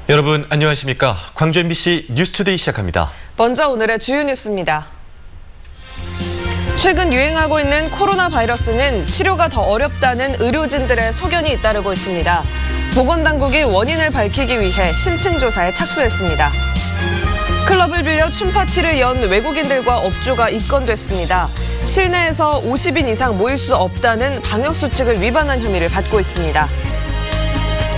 여러분 안녕하십니까? 광주 MBC 뉴스투데이 시작합니다. 먼저 오늘의 주요 뉴스입니다. 최근 유행하고 있는 코로나 바이러스는 치료가 더 어렵다는 의료진들의 소견이 잇따르고 있습니다. 보건당국이 원인을 밝히기 위해 심층 조사에 착수했습니다. 클럽을 빌려 춤파티를 연 외국인들과 업주가 입건됐습니다. 실내에서 50인 이상 모일 수 없다는 방역수칙을 위반한 혐의를 받고 있습니다.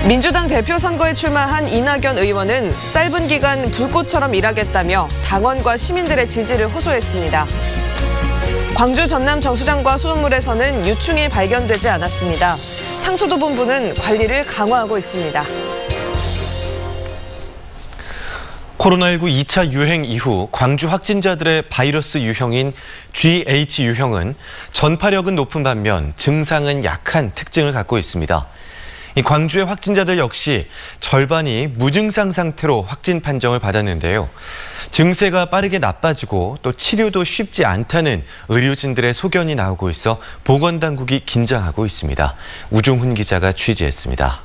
민주당 대표 선거에 출마한 이낙연 의원은 짧은 기간 불꽃처럼 일하겠다며 당원과 시민들의 지지를 호소했습니다. 광주 전남 정수장과 수돗물에서는 유충이 발견되지 않았습니다. 상수도본부는 관리를 강화하고 있습니다. 코로나19 2차 유행 이후 광주 확진자들의 바이러스 유형인 GH 유형은 전파력은 높은 반면 증상은 약한 특징을 갖고 있습니다. 광주의 확진자들 역시 절반이 무증상 상태로 확진 판정을 받았는데요. 증세가 빠르게 나빠지고 또 치료도 쉽지 않다는 의료진들의 소견이 나오고 있어 보건당국이 긴장하고 있습니다. 우종훈 기자가 취재했습니다.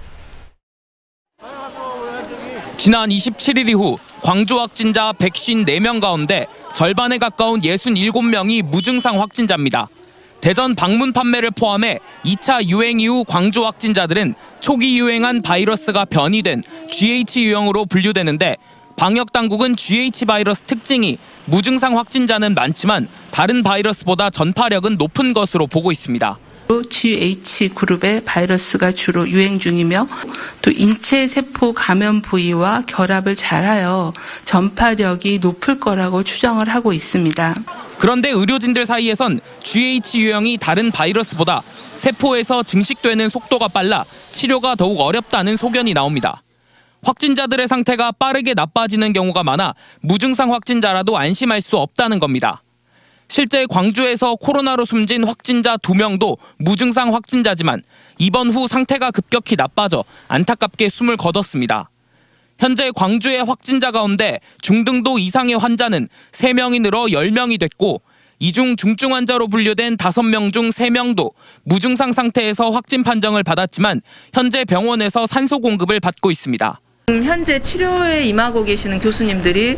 지난 27일 이후 광주 확진자 154명 가운데 절반에 가까운 67명이 무증상 확진자입니다. 대전 방문 판매를 포함해 2차 유행 이후 광주 확진자들은 초기 유행한 바이러스가 변이된 GH 유형으로 분류되는데 방역당국은 GH 바이러스 특징이 무증상 확진자는 많지만 다른 바이러스보다 전파력은 높은 것으로 보고 있습니다. GH 그룹의 바이러스가 주로 유행 중이며 또 인체 세포 감염 부위와 결합을 잘하여 전파력이 높을 거라고 추정을 하고 있습니다. 그런데 의료진들 사이에선 GH 유형이 다른 바이러스보다 세포에서 증식되는 속도가 빨라 치료가 더욱 어렵다는 소견이 나옵니다. 확진자들의 상태가 빠르게 나빠지는 경우가 많아 무증상 확진자라도 안심할 수 없다는 겁니다. 실제 광주에서 코로나로 숨진 확진자 2명도 무증상 확진자지만 입원 후 상태가 급격히 나빠져 안타깝게 숨을 거뒀습니다. 현재 광주의 확진자 가운데 중등도 이상의 환자는 3명이 늘어 10명이 됐고 이 중 중증 환자로 분류된 5명 중 3명도 무증상 상태에서 확진 판정을 받았지만 현재 병원에서 산소 공급을 받고 있습니다. 현재 치료에 임하고 계시는 교수님들이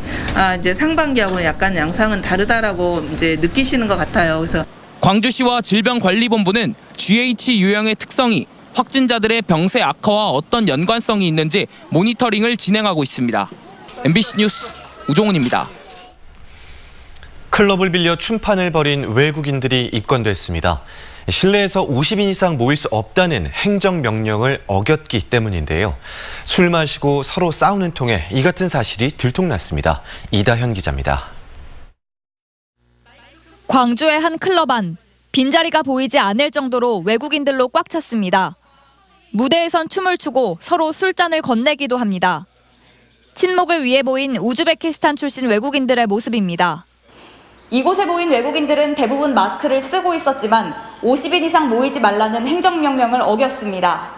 이제 상반기하고는 약간 양상은 다르다라고 이제 느끼시는 것 같아요. 그래서 광주시와 질병관리본부는 GH 유형의 특성이 확진자들의 병세 악화와 어떤 연관성이 있는지 모니터링을 진행하고 있습니다. MBC 뉴스 우종훈입니다. 클럽을 빌려 춤판을 벌인 외국인들이 입건됐습니다. 실내에서 50인 이상 모일 수 없다는 행정명령을 어겼기 때문인데요. 술 마시고 서로 싸우는 통에 이 같은 사실이 들통났습니다. 이다현 기자입니다. 광주의 한 클럽 안, 빈자리가 보이지 않을 정도로 외국인들로 꽉 찼습니다. 무대에선 춤을 추고 서로 술잔을 건네기도 합니다. 친목을 위해 보인 우즈베키스탄 출신 외국인들의 모습입니다. 이곳에 보인 외국인들은 대부분 마스크를 쓰고 있었지만 50인 이상 모이지 말라는 행정명령을 어겼습니다.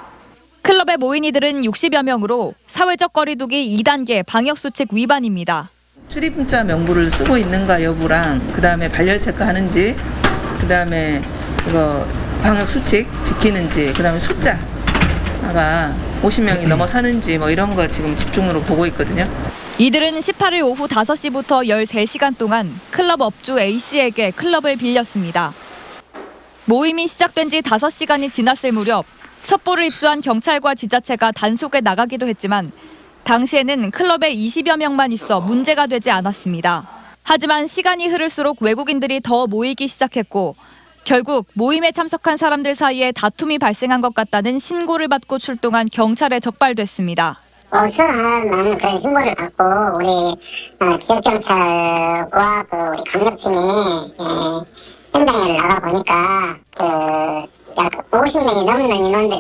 클럽에 모인 이들은 60여 명으로 사회적 거리두기 2단계 방역수칙 위반입니다. 출입자 명부를 쓰고 있는가 여부랑 그다음에 발열 체크하는지 그다음에 이거 방역수칙 지키는지 그다음에 숫자가 50명이 넘어서는지 뭐 이런 거 지금 집중으로 보고 있거든요. 이들은 18일 오후 5시부터 13시간 동안 클럽 업주 A씨에게 클럽을 빌렸습니다. 모임이 시작된 지 5시간이 지났을 무렵 첩보를 입수한 경찰과 지자체가 단속에 나가기도 했지만 당시에는 클럽에 20여 명만 있어 문제가 되지 않았습니다. 하지만 시간이 흐를수록 외국인들이 더 모이기 시작했고 결국 모임에 참석한 사람들 사이에 다툼이 발생한 것 같다는 신고를 받고 출동한 경찰에 적발됐습니다. 수사하는 그런 신고를 받고 우리 지역경찰과 우리 강력팀이 현장에 나가 보니까 약 50명이 넘는 인원들이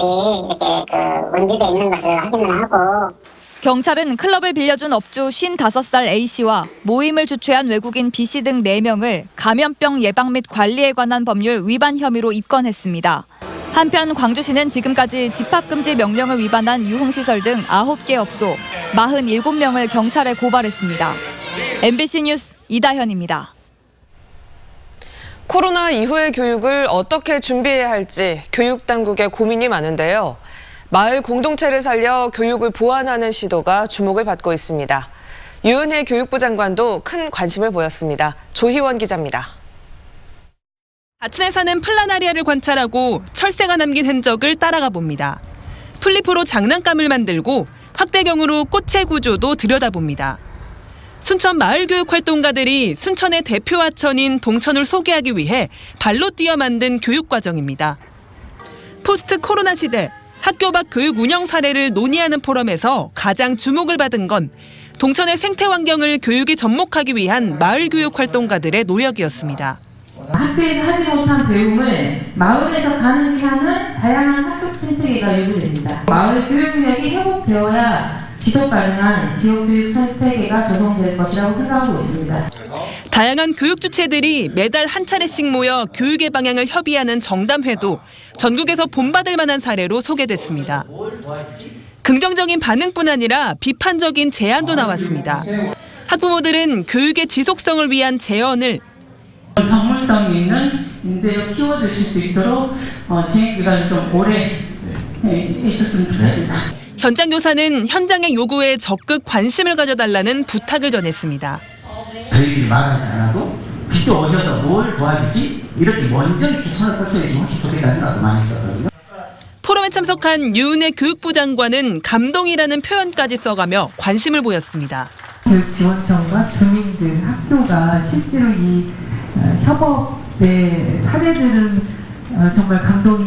이렇게 운집에 있는 것을 확인을 하고 경찰은 클럽을 빌려준 업주 55살 A씨와 모임을 주최한 외국인 B씨 등 4명을 감염병 예방 및 관리에 관한 법률 위반 혐의로 입건했습니다. 한편 광주시는 지금까지 집합금지 명령을 위반한 유흥시설 등 9개 업소 47명을 경찰에 고발했습니다. MBC 뉴스 이다현입니다. 코로나 이후의 교육을 어떻게 준비해야 할지 교육당국의 고민이 많은데요. 마을 공동체를 살려 교육을 보완하는 시도가 주목을 받고 있습니다. 유은혜 교육부 장관도 큰 관심을 보였습니다. 조희원 기자입니다. 하천에 사는 플라나리아를 관찰하고 철새가 남긴 흔적을 따라가 봅니다. 플리포로 장난감을 만들고 확대경으로 꽃의 구조도 들여다봅니다. 순천 마을교육활동가들이 순천의 대표 하천인 동천을 소개하기 위해 발로 뛰어 만든 교육과정입니다. 포스트 코로나 시대 학교 밖 교육 운영 사례를 논의하는 포럼에서 가장 주목을 받은 건 동천의 생태 환경을 교육에 접목하기 위한 마을교육 활동가들의 노력이었습니다. 학교에서 하지 못한 배움을 마을에서 가능케 하는 다양한 학습 생태계가 요구됩니다. 마을 교육력이 회복되어야 지속 가능한 지역교육 생태계가 조성될 것이라고 생각하고 있습니다. 다양한 교육 주체들이 매달 한 차례씩 모여 교육의 방향을 협의하는 정담회도 전국에서 본받을 만한 사례로 소개됐습니다. 긍정적인 반응뿐 아니라 비판적인 제안도 나왔습니다. 학부모들은 교육의 지속성을 위한 제언을 정물성이 있는 인재로 키워드실 수 있도록 진행 기간을 좀 오래 있었으면 좋겠습니다. 현장 교사는 현장의 요구에 적극 관심을 가져달라는 부탁을 전했습니다. 저희들이 말하지 않아도 비도 오셔서 뭘 도와줄지 이렇게 먼저 이렇게 손을 뻗쳐야지 훨씬 좋겠다는 생각도 많이 했었거든요. 포럼에 참석한 유은혜 교육부 장관은 감동이라는 표현까지 써가며 관심을 보였습니다. 교육지원청과 주민들, 학교가 실제로 이 협업의 사례들은 정말 감동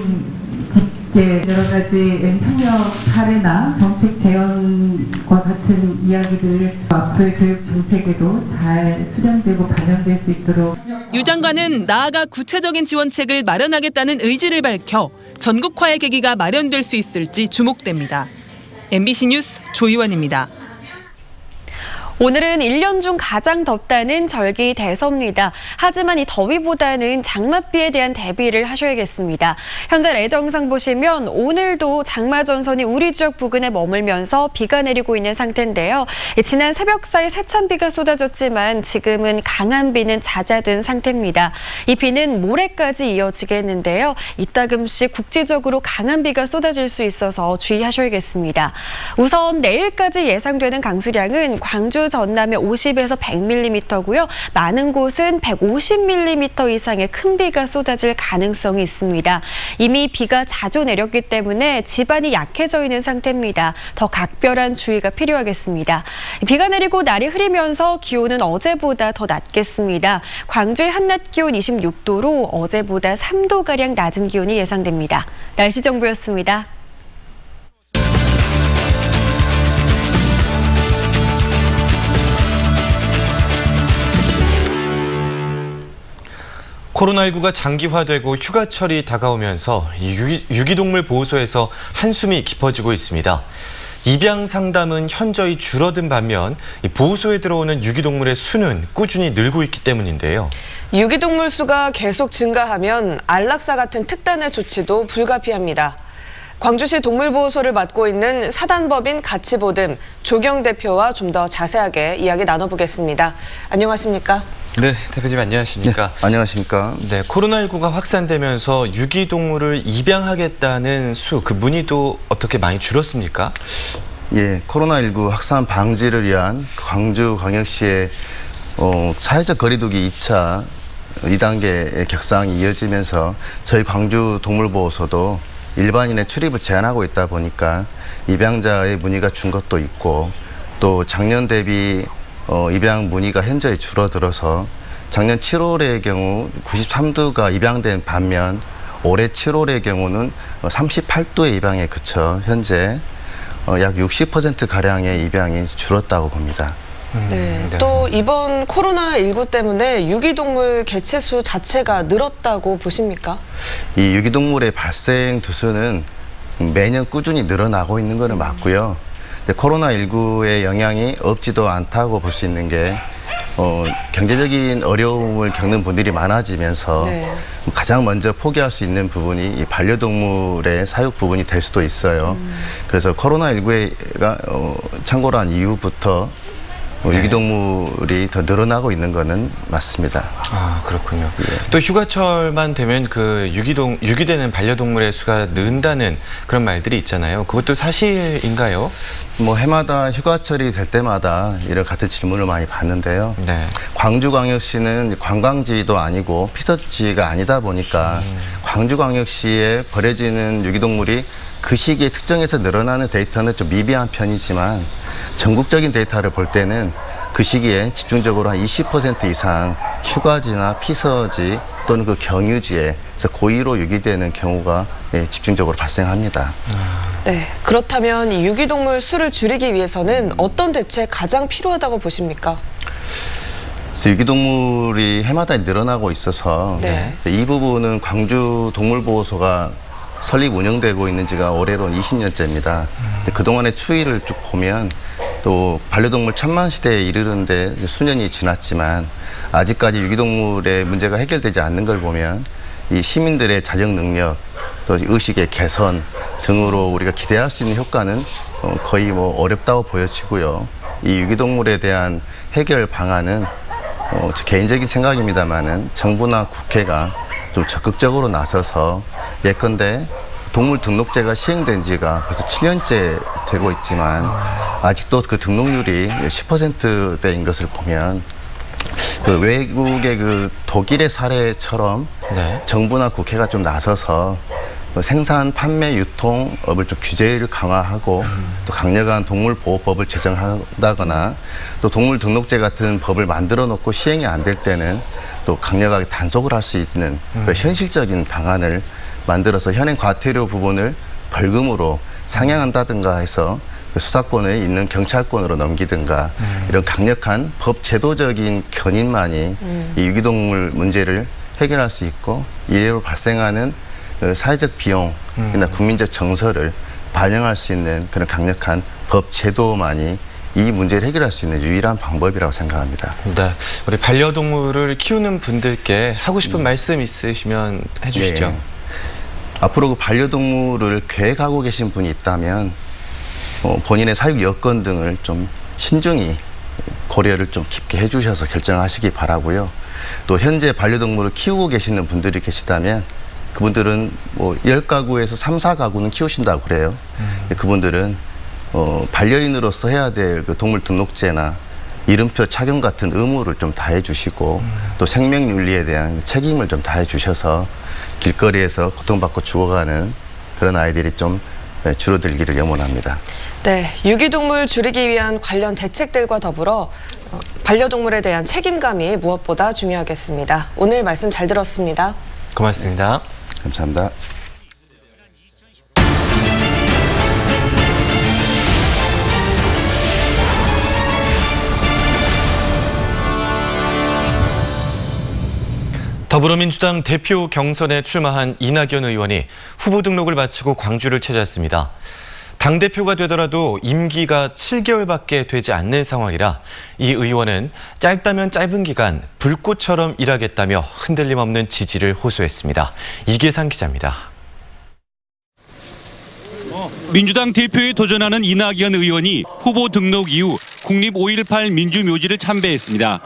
깊게 여러 가지 협력 사례나 정책 제언과 같은 이야기들 앞으로의 교육 정책에도 잘 수렴되고 반영될 수 있도록. 유 장관은 나아가 구체적인 지원책을 마련하겠다는 의지를 밝혀 전국화의 계기가 마련될 수 있을지 주목됩니다. MBC 뉴스 조희원입니다. 오늘은 1년 중 가장 덥다는 절기 대서입니다. 하지만 이 더위보다는 장맛비에 대한 대비를 하셔야겠습니다. 현재 레이더 영상 보시면 오늘도 장마 전선이 우리 지역 부근에 머물면서 비가 내리고 있는 상태인데요. 지난 새벽 사이 세찬 비가 쏟아졌지만 지금은 강한 비는 잦아든 상태입니다. 이 비는 모레까지 이어지겠는데요. 이따금씩 국지적으로 강한 비가 쏟아질 수 있어서 주의하셔야겠습니다. 우선 내일까지 예상되는 강수량은 광주 전남에 50에서 100mm고요. 많은 곳은 150mm 이상의 큰 비가 쏟아질 가능성이 있습니다. 이미 비가 자주 내렸기 때문에 지반이 약해져 있는 상태입니다. 더 각별한 주의가 필요하겠습니다. 비가 내리고 날이 흐리면서 기온은 어제보다 더 낮겠습니다. 광주의 한낮 기온 26도로 어제보다 3도가량 낮은 기온이 예상됩니다. 날씨 정보였습니다. 코로나19가 장기화되고 휴가철이 다가오면서 유기동물 보호소에서 한숨이 깊어지고 있습니다. 입양 상담은 현저히 줄어든 반면 보호소에 들어오는 유기동물의 수는 꾸준히 늘고 있기 때문인데요. 유기동물 수가 계속 증가하면 안락사 같은 특단의 조치도 불가피합니다. 광주시 동물보호소를 맡고 있는 사단법인 가치보듬 조경 대표와 좀 더 자세하게 이야기 나눠보겠습니다. 안녕하십니까? 네, 대표님 안녕하십니까? 네, 안녕하십니까? 네, 코로나19가 확산되면서 유기동물을 입양하겠다는 그 문의도 어떻게 많이 줄었습니까? 예, 코로나19 확산 방지를 위한 광주광역시의 사회적 거리두기 2차 2단계의 격상이 이어지면서 저희 광주 동물보호소도 일반인의 출입을 제한하고 있다 보니까 입양자의 문의가 준 것도 있고 또 작년 대비 입양 문의가 현저히 줄어들어서 작년 7월의 경우 93두가 입양된 반면 올해 7월의 경우는 38두의 입양에 그쳐 현재 약 60%가량의 입양이 줄었다고 봅니다. 네, 또 이번 코로나19 때문에 유기동물 개체수 자체가 늘었다고 보십니까? 이 유기동물의 발생 두수는 매년 꾸준히 늘어나고 있는 것은 맞고요. 코로나19의 영향이 없지도 않다고 볼 수 있는 게 경제적인 어려움을 겪는 분들이 많아지면서 가장 먼저 포기할 수 있는 부분이 이 반려동물의 사육 부분이 될 수도 있어요. 그래서 코로나19가 창궐한 이후부터 유기동물이 더 늘어나고 있는 거는 맞습니다. 아, 그렇군요. 예. 또 휴가철만 되면 그 유기되는 반려동물의 수가 는다는 그런 말들이 있잖아요. 그것도 사실인가요? 뭐 해마다 휴가철이 될 때마다 이런 같은 질문을 많이 받는데요. 네. 광주광역시는 관광지도 아니고 피서지가 아니다 보니까 광주광역시에 버려지는 유기동물이 그 시기에 특정해서 늘어나는 데이터는 좀 미비한 편이지만 전국적인 데이터를 볼 때는 그 시기에 집중적으로 한 20% 이상 휴가지나 피서지 또는 그 경유지에서 고의로 유기되는 경우가 집중적으로 발생합니다. 네, 그렇다면 이 유기동물 수를 줄이기 위해서는 어떤 대책 가장 필요하다고 보십니까? 유기동물이 해마다 늘어나고 있어서 네. 이 부분은 광주동물보호소가 설립 운영되고 있는 지가 올해로는 20년째입니다. 그동안의 추이를 쭉 보면 또 반려동물 천만 시대에 이르는데 수년이 지났지만 아직까지 유기동물의 문제가 해결되지 않는 걸 보면 이 시민들의 자정 능력 또 의식의 개선 등으로 우리가 기대할 수 있는 효과는 거의 뭐 어렵다고 보여지고요. 이 유기동물에 대한 해결 방안은 제 개인적인 생각입니다만은 정부나 국회가 좀 적극적으로 나서서 예컨대 동물등록제가 시행된 지가 벌써 7년째 되고 있지만 아직도 그 등록률이 10%대인 것을 보면 그 외국의 그 독일의 사례처럼 네. 정부나 국회가 좀 나서서 생산, 판매, 유통업을 좀 규제를 강화하고 또 강력한 동물보호법을 제정한다거나 또 동물등록제 같은 법을 만들어 놓고 시행이 안 될 때는 또 강력하게 단속을 할 수 있는 그런 현실적인 방안을 만들어서 현행 과태료 부분을 벌금으로 상향한다든가 해서 수사권에 있는 경찰권으로 넘기든가 이런 강력한 법 제도적인 견인만이 이 유기동물 문제를 해결할 수 있고 이래로 발생하는 사회적 비용이나 국민적 정서를 반영할 수 있는 그런 강력한 법 제도만이 이 문제를 해결할 수 있는 유일한 방법이라고 생각합니다. 네, 우리 반려동물을 키우는 분들께 하고 싶은 말씀 있으시면 해주시죠. 네. 앞으로 그 반려동물을 계획하고 계신 분이 있다면 본인의 사육 여건 등을 좀 신중히 고려를 좀 깊게 해주셔서 결정하시기 바라고요. 또 현재 반려동물을 키우고 계시는 분들이 계시다면 그분들은 뭐 10가구에서 3, 4가구는 키우신다고 그래요. 그분들은 반려인으로서 해야 될 그 동물 등록제나 이름표 착용 같은 의무를 좀 다해 주시고 또 생명윤리에 대한 책임을 좀 다해 주셔서 길거리에서 고통받고 죽어가는 그런 아이들이 좀 줄어들기를 염원합니다. 네, 유기동물 줄이기 위한 관련 대책들과 더불어 반려동물에 대한 책임감이 무엇보다 중요하겠습니다. 오늘 말씀 잘 들었습니다. 고맙습니다. 감사합니다. 더불어민주당 대표 경선에 출마한 이낙연 의원이 후보 등록을 마치고 광주를 찾았습니다. 당대표가 되더라도 임기가 7개월밖에 되지 않는 상황이라 이 의원은 짧다면 짧은 기간 불꽃처럼 일하겠다며 흔들림 없는 지지를 호소했습니다. 이계상 기자입니다. 민주당 대표에 도전하는 이낙연 의원이 후보 등록 이후 국립 5.18 민주묘지를 참배했습니다.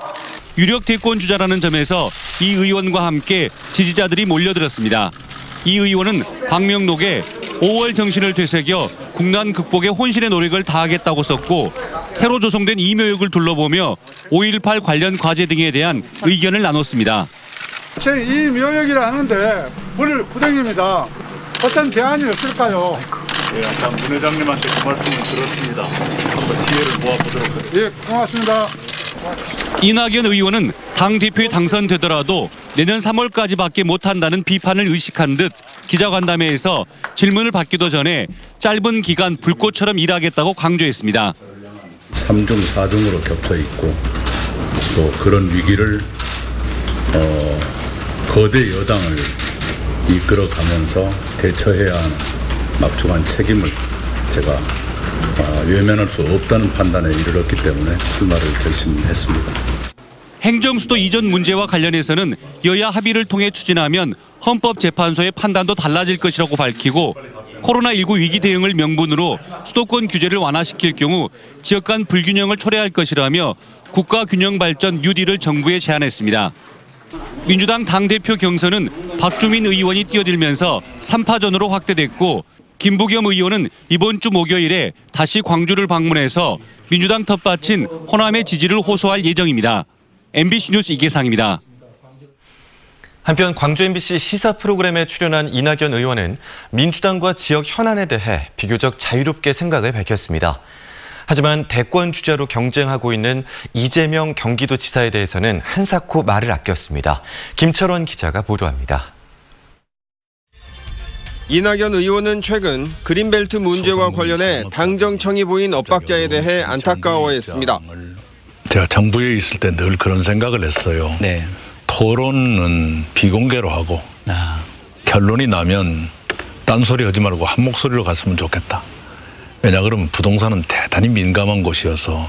유력 대권 주자라는 점에서 이 의원과 함께 지지자들이 몰려들었습니다. 이 의원은 방명록에 5월 정신을 되새겨 국난 극복에 혼신의 노력을 다하겠다고 썼고 새로 조성된 이 묘역을 둘러보며 5.18 관련 과제 등에 대한 의견을 나눴습니다. 이 묘역이라 하는데 불 구덩입니다. 어떤 대안이 없을까요? 예, 아까 문 회장님한테 그 말씀을 들었습니다. 한번 지혜를 모아보도록 하겠습니다. 예, 고맙습니다. 이낙연 의원은 당대표에 당선되더라도 내년 3월까지밖에 못한다는 비판을 의식한 듯 기자간담회에서 질문을 받기도 전에 짧은 기간 불꽃처럼 일하겠다고 강조했습니다. 3중 4등으로 겹쳐 있고 또 그런 위기를 거대 여당을 이끌어가면서 대처해야 하는 막중한 책임을 제가 외면할 수 없다는 판단에 이르렀기 때문에 출마를 결심했습니다. 행정수도 이전 문제와 관련해서는 여야 합의를 통해 추진하면 헌법재판소의 판단도 달라질 것이라고 밝히고 코로나19 위기 대응을 명분으로 수도권 규제를 완화시킬 경우 지역 간 불균형을 초래할 것이라며 국가균형발전 뉴딜을 정부에 제안했습니다. 민주당 당대표 경선은 박주민 의원이 뛰어들면서 3파전으로 확대됐고 김부겸 의원은 이번 주 목요일에 다시 광주를 방문해서 민주당 텃밭인 호남의 지지를 호소할 예정입니다. MBC 뉴스 이계상입니다. 한편 광주 MBC 시사 프로그램에 출연한 이낙연 의원은 민주당과 지역 현안에 대해 비교적 자유롭게 생각을 밝혔습니다. 하지만 대권 주자로 경쟁하고 있는 이재명 경기도지사에 대해서는 한사코 말을 아꼈습니다. 김철원 기자가 보도합니다. 이낙연 의원은 최근 그린벨트 문제와 관련해 당정청이 보인 엇박자에 대해 안타까워했습니다. 제가 정부에 있을 때 늘 그런 생각을 했어요. 토론은 비공개로 하고 결론이 나면 딴소리 하지 말고 한 목소리로 갔으면 좋겠다. 왜냐 그러면 부동산은 대단히 민감한 곳이어서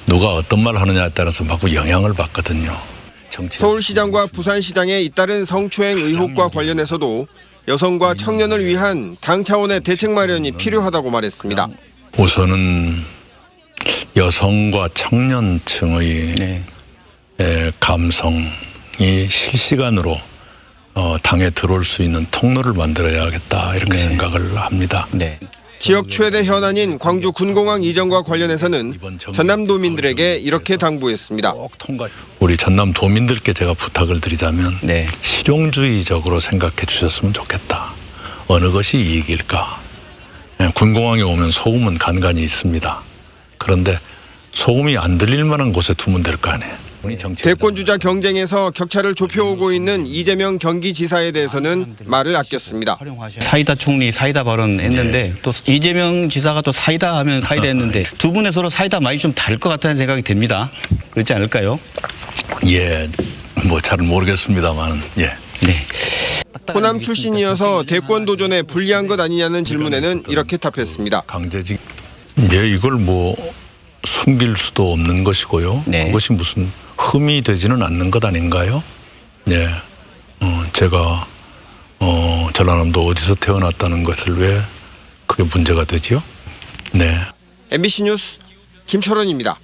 누가 어떤 말을 하느냐에 따라서 막 영향을 받거든요. 서울시장과 부산시장의 잇따른 성추행 의혹과 관련해서도 여성과 청년을 위한 당 차원의 대책 마련이 필요하다고 말했습니다. 우선은 여성과 청년층의 감성이 실시간으로 당에 들어올 수 있는 통로를 만들어야겠다 이렇게 생각을 합니다. 지역 최대 현안인 광주 군공항 이전과 관련해서는 전남도민들에게 이렇게 당부했습니다. 우리 전남도민들께 제가 부탁을 드리자면 실용주의적으로 생각해 주셨으면 좋겠다. 어느 것이 이익일까? 군공항에 오면 소음은 간간히 있습니다. 그런데 소음이 안 들릴 만한 곳에 두면 될 거 아니에요. 대권 주자 경쟁에서 격차를 좁혀오고 있는 이재명 경기지사에 대해서는 말을 아꼈습니다. 사이다 총리 사이다 발언했는데 또 이재명 지사가 또 사이다 하면 사이다 했는데 두 분의 서로 사이다 맛이 좀 다를 것 같다는 생각이 듭니다. 그렇지 않을까요? 예, 뭐 잘 모르겠습니다만 호남 출신이어서 대권 도전에 불리한 것 아니냐는 질문에는 이렇게 답했습니다. 강제직. 이걸 뭐 숨길 수도 없는 것이고요. 그것이 무슨 흠이 되지는 않는 것 아닌가요? 제가 전라남도 어디서 태어났다는 것을 왜 그게 문제가 되지요? MBC 뉴스 김철원입니다.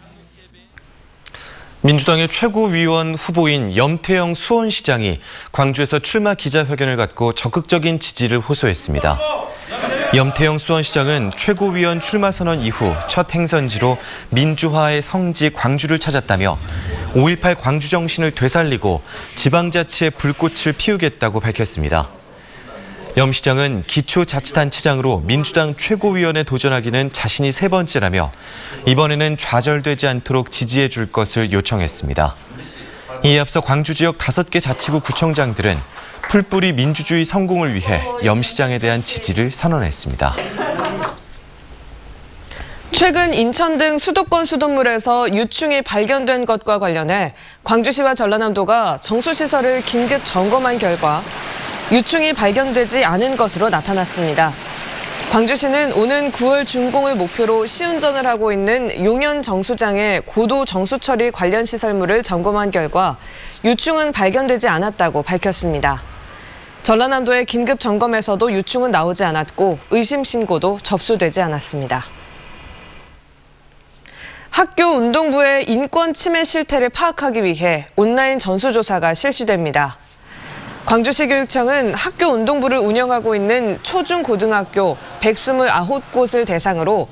민주당의 최고위원 후보인 염태영 수원시장이 광주에서 출마 기자회견을 갖고 적극적인 지지를 호소했습니다. 염태영 수원시장은 최고위원 출마 선언 이후 첫 행선지로 민주화의 성지 광주를 찾았다며 5.18 광주 정신을 되살리고 지방자치의 불꽃을 피우겠다고 밝혔습니다. 염 시장은 기초자치단체장으로 민주당 최고위원에 도전하기는 자신이 세 번째라며 이번에는 좌절되지 않도록 지지해 줄 것을 요청했습니다. 이에 앞서 광주 지역 5개 자치구 구청장들은 풀뿌리 민주주의 성공을 위해 염 시장에 대한 지지를 선언했습니다. 최근 인천 등 수도권 수돗물에서 유충이 발견된 것과 관련해 광주시와 전라남도가 정수시설을 긴급 점검한 결과 유충이 발견되지 않은 것으로 나타났습니다. 광주시는 오는 9월 준공을 목표로 시운전을 하고 있는 용현 정수장의 고도 정수 처리 관련 시설물을 점검한 결과 유충은 발견되지 않았다고 밝혔습니다. 전라남도의 긴급 점검에서도 유충은 나오지 않았고 의심 신고도 접수되지 않았습니다. 학교 운동부의 인권 침해 실태를 파악하기 위해 온라인 전수조사가 실시됩니다. 광주시 교육청은 학교 운동부를 운영하고 있는 초중고등학교 129곳을 대상으로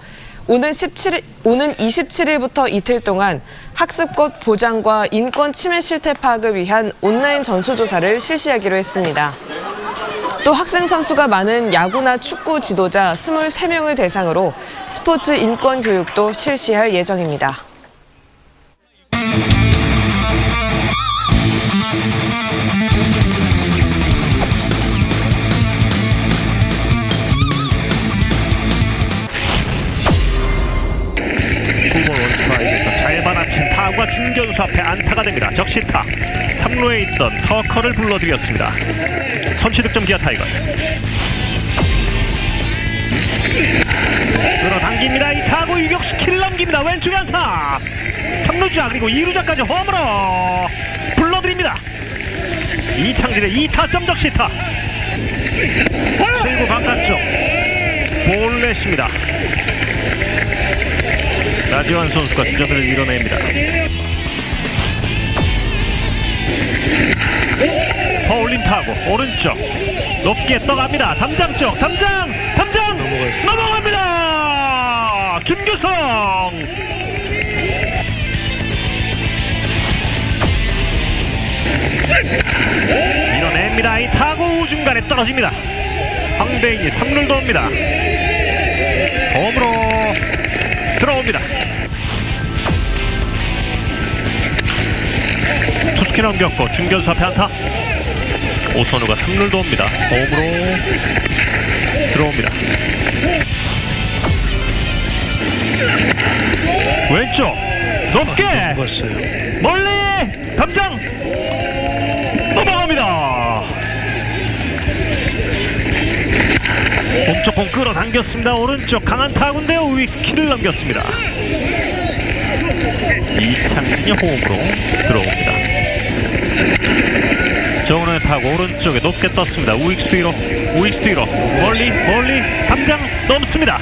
오는 27일부터 이틀 동안 학습권 보장과 인권 침해 실태 파악을 위한 온라인 전수조사를 실시하기로 했습니다. 또 학생 선수가 많은 야구나 축구 지도자 23명을 대상으로 스포츠 인권 교육도 실시할 예정입니다. 잘 받아친 타구가 중견수 앞에 안타가 됩니다. 적시타. 3루에 있던 터커를 불러들였습니다. 선취득점 기아 타이거스. 끌어당깁니다. 이 타구 유격수 킬 넘깁니다. 왼쪽에 안타. 3루주자 그리고 2루자까지 홈으로 불러드립니다. 이창진의 2타점 적시타. 7구 바깥쪽 볼넷입니다. 나지완 선수가 주자들을 밀어냅니다. 파울린 타고 오른쪽 높게 떠갑니다. 담장 쪽 담장 넘어갑니다. 김규성 밀어냅니다. 이 타구 우중간에 떨어집니다. 황대인이 3루를 돕니다. 홈으로 들어옵니다. 투스키 넘겼고 중견수 앞에 안타. 오선우가 3루를 돕니다. 홈으로 들어옵니다. 왼쪽 높게 멀리 담장 넘어갑니다. 몸쪽 공 끌어당겼습니다. 오른쪽 강한 타구인데요. 우익스키를 넘겼습니다. 이창진이 홈으로 들어옵니다. 정은호의 타구 오른쪽에 높게 떴습니다. 우익수 뒤로 멀리 담장 넘습니다.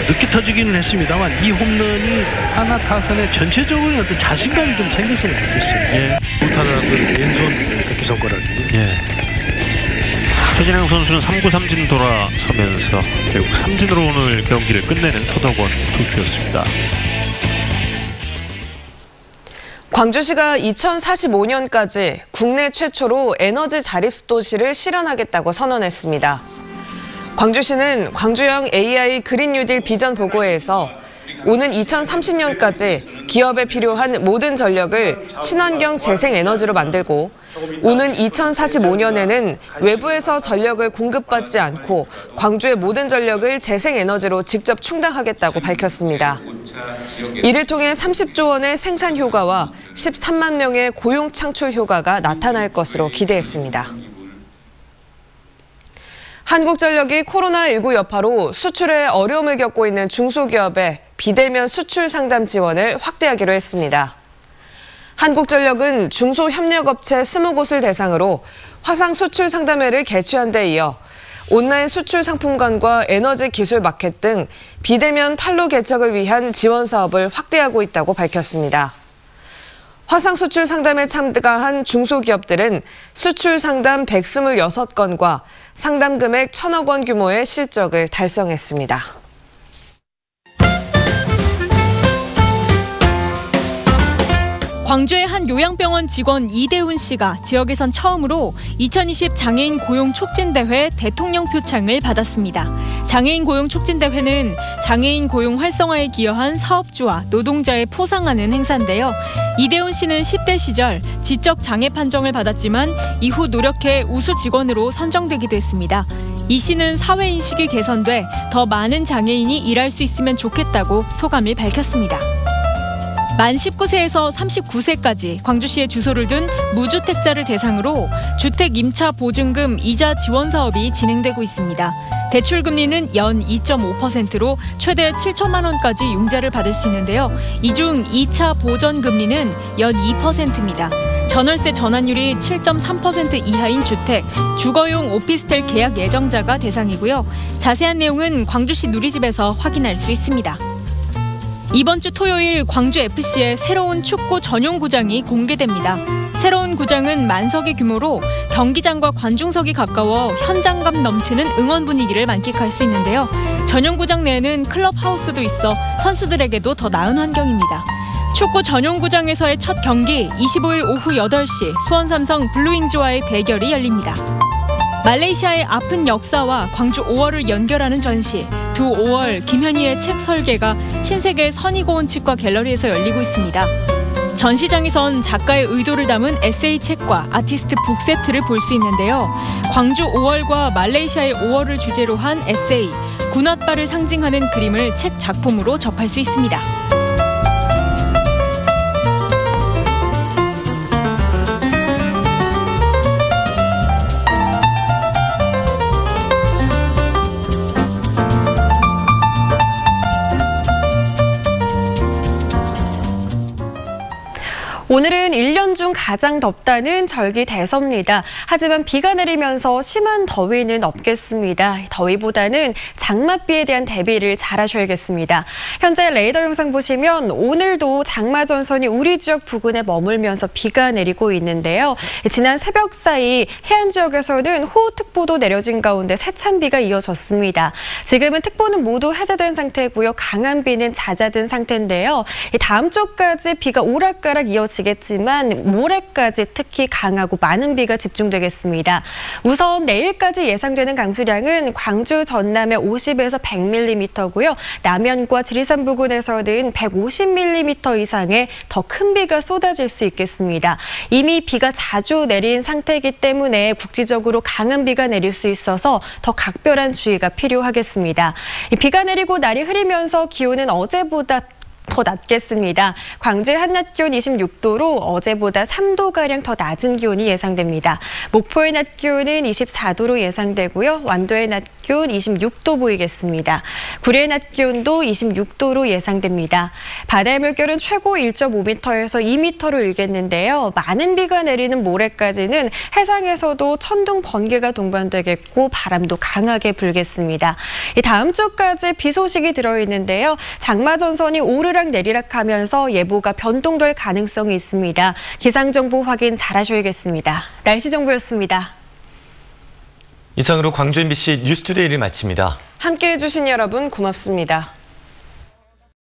늦게 터지기는 했습니다만 이 홈런이 하나 타선에 전체적으로 어떤 자신감이 좀 생겼으면 좋겠어요. 예. 못하는 왼손 새끼손가락이. 예. 최진행 선수는 3구 3진 돌아서면서 결국 삼진으로 오늘 경기를 끝내는 서덕원 투수였습니다. 광주시가 2045년까지 국내 최초로 에너지 자립도시를 실현하겠다고 선언했습니다. 광주시는 광주형 AI 그린 뉴딜 비전 보고회에서 오는 2030년까지 기업에 필요한 모든 전력을 친환경 재생 에너지로 만들고 오는 2045년에는 외부에서 전력을 공급받지 않고 광주의 모든 전력을 재생 에너지로 직접 충당하겠다고 밝혔습니다. 이를 통해 30조 원의 생산 효과와 13만 명의 고용 창출 효과가 나타날 것으로 기대했습니다. 한국전력이 코로나19 여파로 수출에 어려움을 겪고 있는 중소기업에 비대면 수출 상담 지원을 확대하기로 했습니다. 한국전력은 중소협력업체 20곳을 대상으로 화상 수출 상담회를 개최한 데 이어 온라인 수출 상품관과 에너지 기술 마켓 등 비대면 판로 개척을 위한 지원 사업을 확대하고 있다고 밝혔습니다. 화상 수출 상담에 참가한 중소기업들은 수출 상담 126건과 상담 금액 1,000억 원 규모의 실적을 달성했습니다. 광주의 한 요양병원 직원 이대훈 씨가 지역에선 처음으로 2020 장애인 고용 촉진대회 대통령 표창을 받았습니다. 장애인 고용 촉진대회는 장애인 고용 활성화에 기여한 사업주와 노동자에 포상하는 행사인데요. 이대훈 씨는 10대 시절 지적 장애 판정을 받았지만 이후 노력해 우수 직원으로 선정되기도 했습니다. 이 씨는 사회인식이 개선돼 더 많은 장애인이 일할 수 있으면 좋겠다고 소감을 밝혔습니다. 만 19세에서 39세까지 광주시에 주소를 둔 무주택자를 대상으로 주택 임차 보증금 이자 지원 사업이 진행되고 있습니다. 대출 금리는 연 2.5%로 최대 7천만 원까지 융자를 받을 수 있는데요. 이 중 2차 보전 금리는 연 2%입니다. 전월세 전환율이 7.3% 이하인 주택, 주거용 오피스텔 계약 예정자가 대상이고요. 자세한 내용은 광주시 누리집에서 확인할 수 있습니다. 이번 주 토요일 광주FC의 새로운 축구 전용 구장이 공개됩니다. 새로운 구장은 만석의 규모로 경기장과 관중석이 가까워 현장감 넘치는 응원 분위기를 만끽할 수 있는데요. 전용 구장 내에는 클럽하우스도 있어 선수들에게도 더 나은 환경입니다. 축구 전용 구장에서의 첫 경기 25일 오후 8시 수원 삼성 블루윙즈와의 대결이 열립니다. 말레이시아의 아픈 역사와 광주 5월을 연결하는 전시 두 5월 김현희의 책 설계가 신세계 선희고운 치과 갤러리에서 열리고 있습니다. 전시장에선 작가의 의도를 담은 에세이 책과 아티스트 북 세트를 볼 수 있는데요. 광주 5월과 말레이시아의 5월을 주제로 한 에세이, 군홧바를 상징하는 그림을 책 작품으로 접할 수 있습니다. 오늘은 1년 중 가장 덥다는 절기 대서입니다. 하지만 비가 내리면서 심한 더위는 없겠습니다. 더위보다는 장맛비에 대한 대비를 잘 하셔야겠습니다. 현재 레이더 영상 보시면 오늘도 장마 전선이 우리 지역 부근에 머물면서 비가 내리고 있는데요. 지난 새벽 사이 해안 지역에서는 호우특보도 내려진 가운데 세찬 비가 이어졌습니다. 지금은 특보는 모두 해제된 상태고요. 강한 비는 잦아든 상태인데요. 다음 주까지 비가 오락가락 이어지겠지만 모레까지 특히 강하고 많은 비가 집중되겠습니다. 우선 내일까지 예상되는 강수량은 광주 전남에 50에서 100mm고요. 남해안과 지리산 부근에서는 150mm 이상의 더 큰 비가 쏟아질 수 있겠습니다. 이미 비가 자주 내린 상태이기 때문에 국지적으로 강한 비가 내릴 수 있어서 더 각별한 주의가 필요하겠습니다. 비가 내리고 날이 흐리면서 기온은 어제보다 더 낮겠습니다. 광주의 한낮 기온 26도로 어제보다 3도가량 더 낮은 기온이 예상됩니다. 목포의 낮 기온은 24도로 예상되고요. 완도의 낮 기온 26도 보이겠습니다. 구리의 낮 기온도 26도로 예상됩니다. 바다의 물결은 최고 1.5m에서 2m로 일겠는데요. 많은 비가 내리는 모레까지는 해상에서도 천둥, 번개가 동반되겠고 바람도 강하게 불겠습니다. 다음 주까지 비 소식이 들어있는데요. 장마 전선이 오르락 내리락 하면서 예보가 변동될 가능성이 있습니다. 기상정보 확인 잘 하셔야겠습니다. 날씨 정보였습니다. 이상으로 광주 MBC 뉴스투데이를 마칩니다. 함께해 주신 여러분 고맙습니다.